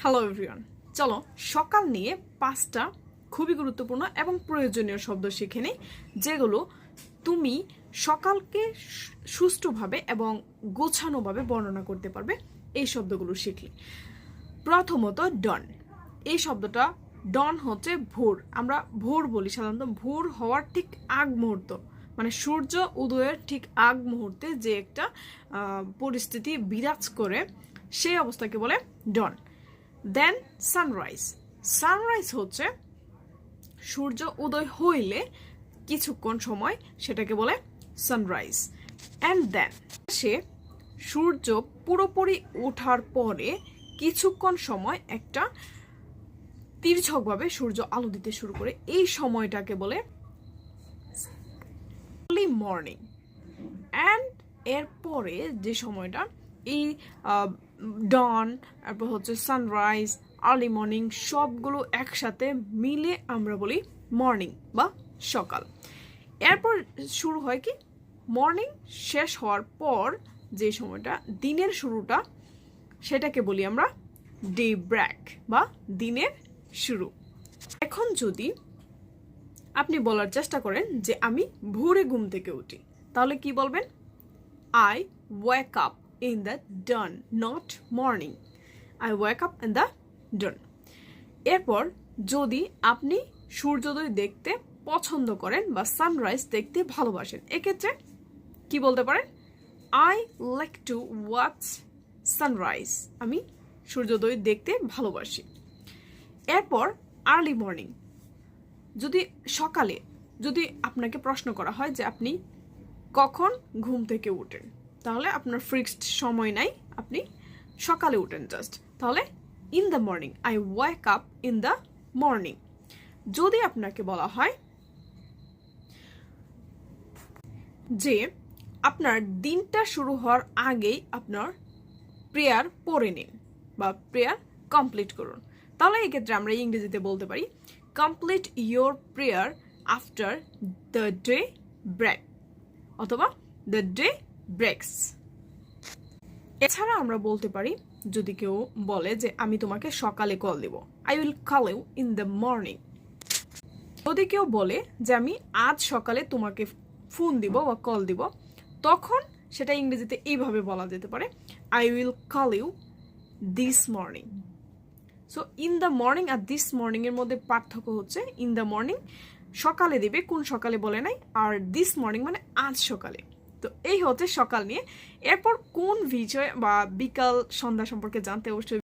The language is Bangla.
হ্যালো এভরিওয়ান, চলো সকাল নিয়ে 5টা খুবই গুরুত্বপূর্ণ এবং প্রয়োজনীয় শব্দ শিখে নিই, যেগুলো তুমি সকালকে সুষ্ঠুভাবে এবং গোছানোভাবে বর্ণনা করতে পারবে এই শব্দগুলো শিখলে। প্রথমত ডন। এই শব্দটা ডন হচ্ছে ভোর। আমরা ভোর বলি সাধারণত, ভোর হওয়ার ঠিক আগ মুহূর্ত, মানে সূর্য উদয়ের ঠিক আগ মুহূর্তে যে একটা পরিস্থিতি বিরাজ করে, সেই অবস্থাকে বলে ডন। দেন সানরাইজ। সানরাইজ হচ্ছে সূর্য উদয় হইলে কিছুক্ষণ সময়, সেটাকে বলে সানরাইজ। অ্যান্ড দেন সে সূর্য পুরোপুরি ওঠার পরে কিছুক্ষণ সময় একটা তির্যকভাবে সূর্য আলো দিতে শুরু করে, এই সময়টাকে বলে আর্লি মর্নিং। অ্যান্ড এরপরে যে সময়টা, এই ডন, তারপর হচ্ছে সানরাইজ, আর্লি মর্নিং, সবগুলো একসাথে মিলে আমরা বলি মর্নিং বা সকাল। এরপর শুরু হয় কি, মর্নিং শেষ হওয়ার পর যে সময়টা, দিনের শুরুটা, সেটাকে বলি আমরা ডে ব্রেক বা দিনের শুরু। এখন যদি আপনি বলার চেষ্টা করেন যে আমি ভোরে ঘুম থেকে উঠি, তাহলে কি বলবেন? I wake up in the dawn, not morning. I wake up in the dawn. এরপর যদি আপনি সূর্যোদয় দেখতে পছন্দ করেন বা সানরাইজ দেখতে ভালোবাসেন, এক্ষেত্রে কি বলতে পারেন? I like to watch sunrise. আমি সূর্যোদয় দেখতে ভালোবাসি। এরপর আর্লি মর্নিং। যদি সকালে, যদি আপনাকে প্রশ্ন করা হয় যে আপনি কখন ঘুম থেকে উঠেন, তাহলে আপনার ফিক্সড সময় নাই, আপনি সকালে উঠেন জাস্ট, তাহলে in the morning. I wake up in the morning. যদি আপনাকে বলা হয় যে আপনার দিনটা শুরু হওয়ার আগেই আপনার প্রেয়ার পড়ে নিন বা প্রেয়ার কমপ্লিট করুন, তাহলে এই ক্ষেত্রে আমরা ইংরেজিতে বলতে পারি complete your prayer after the day break অথবা দ্য ডে ব্রেকস। এছাড়া আমরা বলতে পারি, যদি কেউ বলে যে আমি তোমাকে সকালে কল দিব, I will call you in the morning. যদি কেউ বলে যে আমি আজ সকালে তোমাকে ফোন দিব বা কল দিব, তখন সেটা ইংরেজিতে এইভাবে বলা যেতে পারে, I will call you this morning. So in the morning আর দিস মর্নিং এর মধ্যে পার্থক্য হচ্ছে, ইন দ্য মর্নিং সকালে দিবে, কোন সকালে বলে নাই, আর দিস মর্নিং মানে আজ সকালে। তো এই হচ্ছে সকাল নিয়ে। এরপর কোন বিষয় বা বিকাল সন্ধ্যা সম্পর্কে জানতে অবশ্যই